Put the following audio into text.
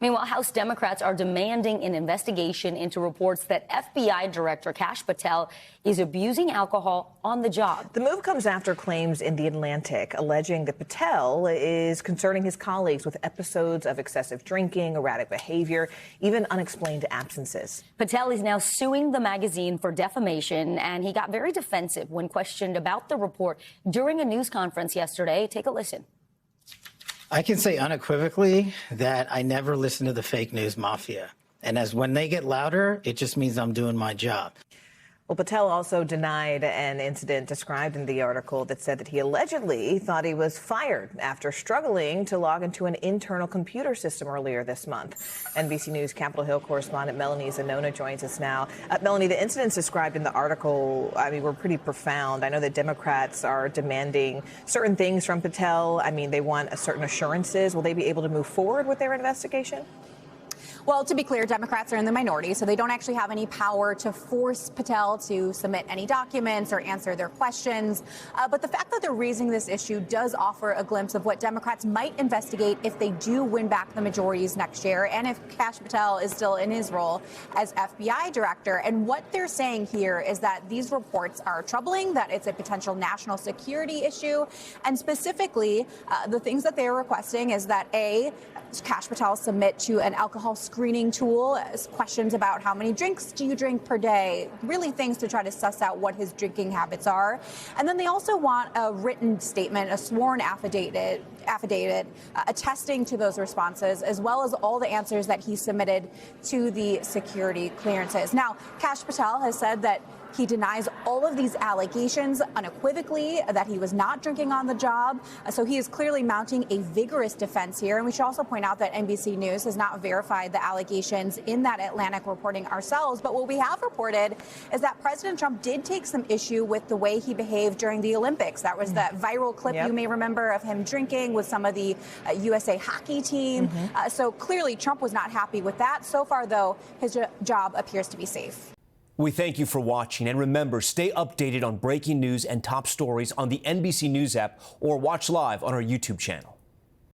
Meanwhile, House Democrats are demanding an investigation into reports that FBI Director Kash Patel is abusing alcohol on the job. The move comes after claims in The Atlantic alleging that Patel is concerning his colleagues with episodes of excessive drinking, erratic behavior, even unexplained absences. Patel is now suing the magazine for defamation, and he got very defensive when questioned about the report during a news conference yesterday. Take a listen. I can say unequivocally that I never listen to the fake news mafia. And as when they get louder, it just means I'm doing my job. Well, Patel also denied an incident described in the article that said that he allegedly thought he was fired after struggling to log into an internal computer system earlier this month. NBC News Capitol Hill correspondent Melanie Zanona joins us now. Melanie, the incidents described in the article, were pretty profound. I know that Democrats are demanding certain things from Patel. They want certain assurances. Will they be able to move forward with their investigation? Well, to be clear, Democrats are in the minority, so they don't actually have any power to force Patel to submit any documents or answer their questions. But the fact that they're raising this issue does offer a glimpse of what Democrats might investigate if they do win back the majorities next year, and if Kash Patel is still in his role as FBI director. And what they're saying here is that these reports are troubling, that it's a potential national security issue, and specifically, the things that they are requesting is that Kash Patel submit to an alcohol screening tool questions about how many drinks do you drink per day, really things to try to suss out what his drinking habits are. And then they also want a written statement, a sworn affidavit attesting to those responses, as well as all the answers that he submitted to the security clearances. Now, Kash Patel has said that he denies all of these allegations unequivocally, that he was not drinking on the job. So he is clearly mounting a vigorous defense here. And we should also point out that NBC News has not verified the allegations in that Atlantic reporting ourselves. But what we have reported is that President Trump did take some issue with the way he behaved during the Olympics. That was that viral clip you may remember of him drinking with some of the USA hockey team. So clearly Trump was not happy with that. So far, though, his job appears to be safe. We thank you for watching, and remember, stay updated on breaking news and top stories on the NBC News app or watch live on our YouTube channel.